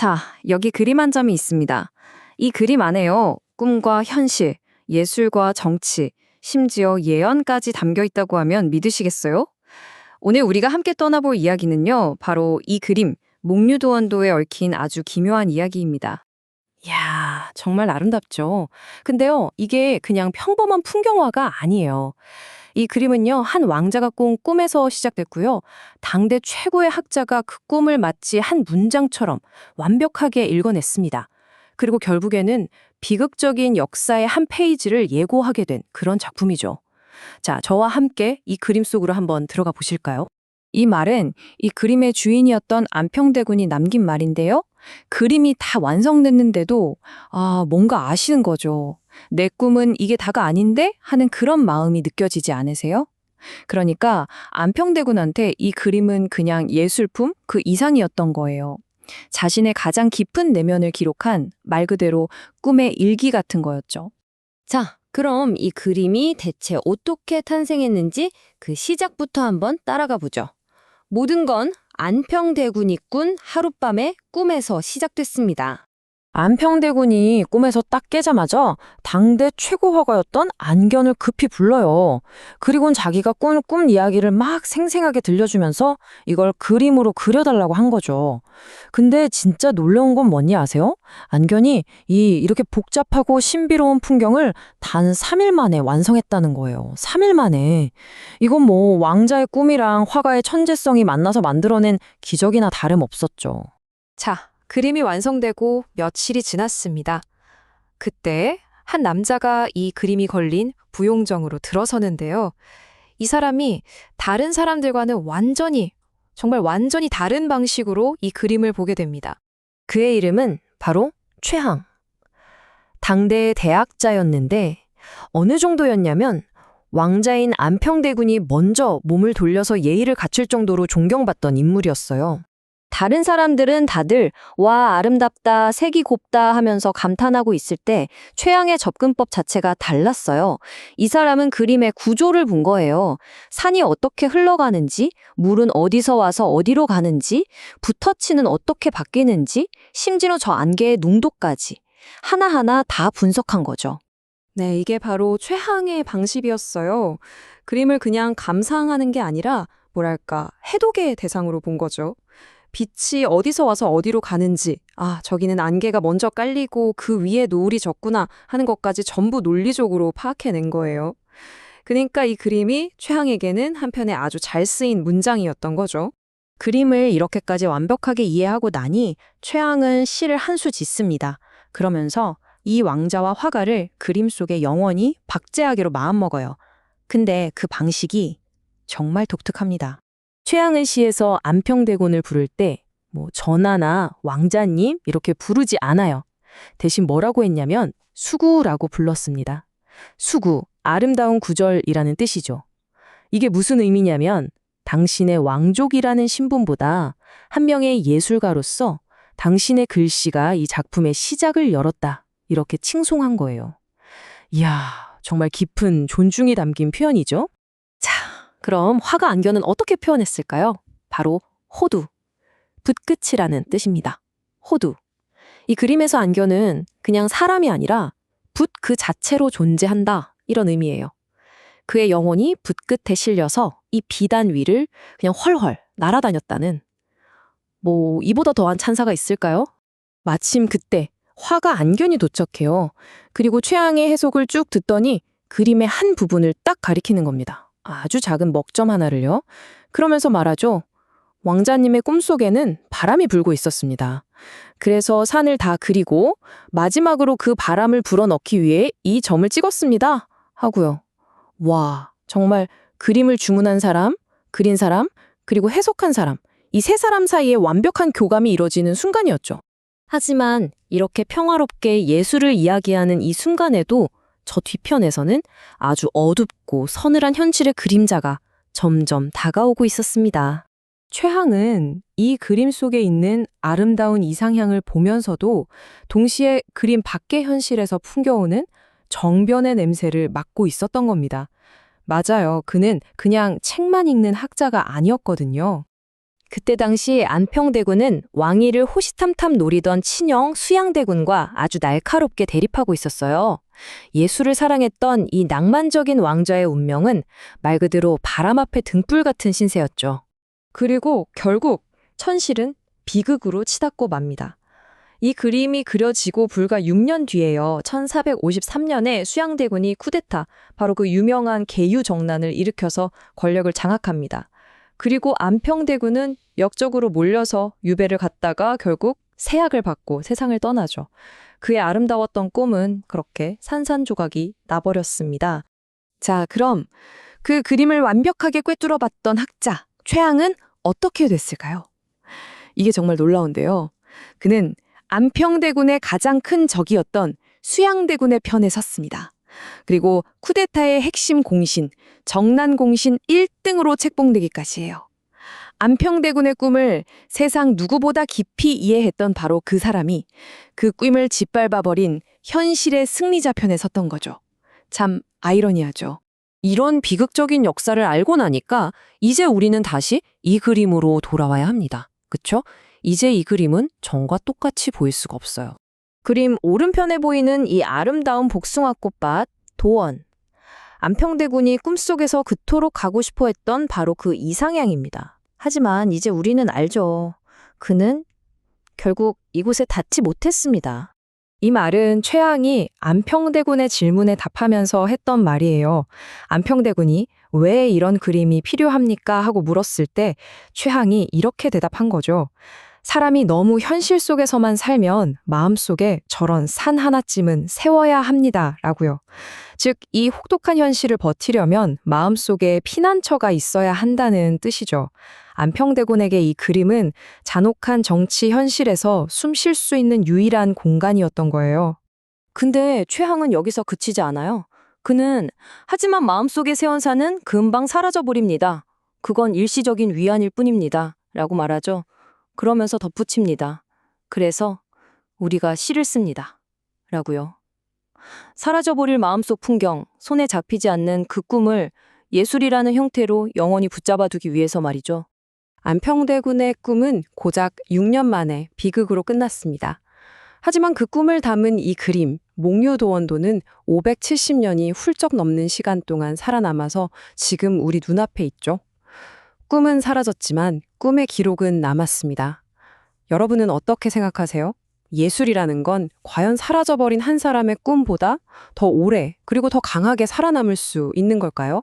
자, 여기 그림 한 점이 있습니다. 이 그림 안에요. 꿈과 현실, 예술과 정치, 심지어 예언까지 담겨 있다고 하면 믿으시겠어요? 오늘 우리가 함께 떠나볼 이야기는요. 바로 이 그림, 목류도원도에 얽힌 아주 기묘한 이야기입니다. 이야, 정말 아름답죠. 근데요, 이게 그냥 평범한 풍경화가 아니에요. 이 그림은요, 한 왕자가 꾼 꿈에서 시작됐고요. 당대 최고의 학자가 그 꿈을 마치 한 문장처럼 완벽하게 읽어냈습니다. 그리고 결국에는 비극적인 역사의 한 페이지를 예고하게 된 그런 작품이죠. 자, 저와 함께 이 그림 속으로 한번 들어가 보실까요? 이 말은 이 그림의 주인이었던 안평대군이 남긴 말인데요. 그림이 다 완성됐는데도 뭔가 아시는 거죠. 내 꿈은 이게 다가 아닌데 하는 그런 마음이 느껴지지 않으세요? 그러니까 안평대군한테 이 그림은 그냥 예술품 그 이상이었던 거예요. 자신의 가장 깊은 내면을 기록한 말 그대로 꿈의 일기 같은 거였죠. 자, 그럼 이 그림이 대체 어떻게 탄생했는지 그 시작부터 한번 따라가 보죠. 모든 건 안평대군이 꾼 하룻밤의 꿈에서 시작됐습니다. 안평대군이 꿈에서 딱 깨자마자 당대 최고 화가였던 안견을 급히 불러요. 그리고는 자기가 꾼 꿈 이야기를 막 생생하게 들려주면서 이걸 그림으로 그려달라고 한 거죠. 근데 진짜 놀라운 건 뭔지 아세요? 안견이 이렇게 복잡하고 신비로운 풍경을 단 3일 만에 완성했다는 거예요. 3일 만에. 이건 뭐 왕자의 꿈이랑 화가의 천재성이 만나서 만들어낸 기적이나 다름없었죠. 자, 그림이 완성되고 며칠이 지났습니다. 그때 한 남자가 이 그림이 걸린 부용정으로 들어서는데요. 이 사람이 다른 사람들과는 정말 완전히 다른 방식으로 이 그림을 보게 됩니다. 그의 이름은 바로 최항. 당대의 대학자였는데 어느 정도였냐면 왕자인 안평대군이 먼저 몸을 돌려서 예의를 갖출 정도로 존경받던 인물이었어요. 다른 사람들은 다들 와, 아름답다, 색이 곱다 하면서 감탄하고 있을 때 최양의 접근법 자체가 달랐어요. 이 사람은 그림의 구조를 본 거예요. 산이 어떻게 흘러가는지, 물은 어디서 와서 어디로 가는지, 붓터치는 어떻게 바뀌는지, 심지어 저 안개의 농도까지 하나하나 다 분석한 거죠. 네, 이게 바로 최항의 방식이었어요. 그림을 그냥 감상하는 게 아니라 해독의 대상으로 본 거죠. 빛이 어디서 와서 어디로 가는지, 저기는 안개가 먼저 깔리고 그 위에 노을이 졌구나 하는 것까지 전부 논리적으로 파악해낸 거예요. 그러니까 이 그림이 최항에게는 한편의 아주 잘 쓰인 문장이었던 거죠. 그림을 이렇게까지 완벽하게 이해하고 나니 최항은 시를 한 수 짓습니다. 그러면서 이 왕자와 화가를 그림 속에 영원히 박제하기로 마음먹어요. 근데 그 방식이 정말 독특합니다. 최항은 시에서 안평대군을 부를 때 전하나 왕자님 이렇게 부르지 않아요. 대신 뭐라고 했냐면 수구라고 불렀습니다. 수구, 아름다운 구절이라는 뜻이죠. 이게 무슨 의미냐면 당신의 왕족이라는 신분보다 한 명의 예술가로서 당신의 글씨가 이 작품의 시작을 열었다. 이렇게 칭송한 거예요. 이야, 정말 깊은 존중이 담긴 표현이죠. 자, 그럼 화가 안견은 어떻게 표현했을까요? 바로 호두, 붓끝이라는 뜻입니다. 호두. 이 그림에서 안견은 그냥 사람이 아니라 붓 그 자체로 존재한다 이런 의미예요. 그의 영혼이 붓끝에 실려서 이 비단 위를 그냥 헐헐 날아다녔다는 이보다 더한 찬사가 있을까요? 마침 그때 화가 안견이 도착해요. 그리고 최항의 해석을 쭉 듣더니 그림의 한 부분을 딱 가리키는 겁니다. 아주 작은 먹점 하나를요. 그러면서 말하죠. 왕자님의 꿈속에는 바람이 불고 있었습니다. 그래서 산을 다 그리고 마지막으로 그 바람을 불어넣기 위해 이 점을 찍었습니다. 하고요. 와, 정말 그림을 주문한 사람, 그린 사람, 그리고 해석한 사람, 이 세 사람 사이에 완벽한 교감이 이뤄지는 순간이었죠. 하지만 이렇게 평화롭게 예술을 이야기하는 이 순간에도 저 뒤편에서는 아주 어둡고 서늘한 현실의 그림자가 점점 다가오고 있었습니다. 최항은 이 그림 속에 있는 아름다운 이상향을 보면서도 동시에 그림 밖의 현실에서 풍겨오는 정변의 냄새를 맡고 있었던 겁니다. 맞아요. 그는 그냥 책만 읽는 학자가 아니었거든요. 그때 당시 안평대군은 왕위를 호시탐탐 노리던 친형 수양대군과 아주 날카롭게 대립하고 있었어요. 예술을 사랑했던 이 낭만적인 왕자의 운명은 말 그대로 바람 앞에 등불 같은 신세였죠. 그리고 결국 천실은 비극으로 치닫고 맙니다. 이 그림이 그려지고 불과 6년 뒤에요. 1453년에 수양대군이 쿠데타, 바로 그 유명한 계유정난을 일으켜서 권력을 장악합니다. 그리고 안평대군은 역적으로 몰려서 유배를 갔다가 결국 세약을 받고 세상을 떠나죠. 그의 아름다웠던 꿈은 그렇게 산산조각이 나버렸습니다. 자, 그럼 그 그림을 완벽하게 꿰뚫어 봤던 학자 최항은 어떻게 됐을까요? 이게 정말 놀라운데요. 그는 안평대군의 가장 큰 적이었던 수양대군의 편에 섰습니다. 그리고 쿠데타의 핵심 공신, 정난공신 1등으로 책봉되기까지 해요. 안평대군의 꿈을 세상 누구보다 깊이 이해했던 바로 그 사람이 그 꿈을 짓밟아버린 현실의 승리자 편에 섰던 거죠. 참 아이러니하죠. 이런 비극적인 역사를 알고 나니까 이제 우리는 다시 이 그림으로 돌아와야 합니다. 그쵸? 이제 이 그림은 전과 똑같이 보일 수가 없어요. 그림 오른편에 보이는 이 아름다운 복숭아꽃밭, 도원. 안평대군이 꿈속에서 그토록 가고 싶어 했던 바로 그 이상향입니다. 하지만 이제 우리는 알죠. 그는 결국 이곳에 닿지 못했습니다. 이 말은 최항이 안평대군의 질문에 답하면서 했던 말이에요. 안평대군이 왜 이런 그림이 필요합니까? 하고 물었을 때 최항이 이렇게 대답한 거죠. 사람이 너무 현실 속에서만 살면 마음속에 저런 산 하나쯤은 세워야 합니다. 라고요. 즉, 이 혹독한 현실을 버티려면 마음속에 피난처가 있어야 한다는 뜻이죠. 안평대군에게 이 그림은 잔혹한 정치 현실에서 숨 쉴 수 있는 유일한 공간이었던 거예요. 근데 최항은 여기서 그치지 않아요. 그는 하지만 마음속에 세운 산은 금방 사라져버립니다. 그건 일시적인 위안일 뿐입니다. 라고 말하죠. 그러면서 덧붙입니다. 그래서 우리가 시를 씁니다. 라고요. 사라져버릴 마음속 풍경, 손에 잡히지 않는 그 꿈을 예술이라는 형태로 영원히 붙잡아두기 위해서 말이죠. 안평대군의 꿈은 고작 6년 만에 비극으로 끝났습니다. 하지만 그 꿈을 담은 이 그림, 몽유도원도는 570년이 훌쩍 넘는 시간 동안 살아남아서 지금 우리 눈앞에 있죠. 꿈은 사라졌지만 꿈의 기록은 남았습니다. 여러분은 어떻게 생각하세요? 예술이라는 건 과연 사라져버린 한 사람의 꿈보다 더 오래 그리고 더 강하게 살아남을 수 있는 걸까요?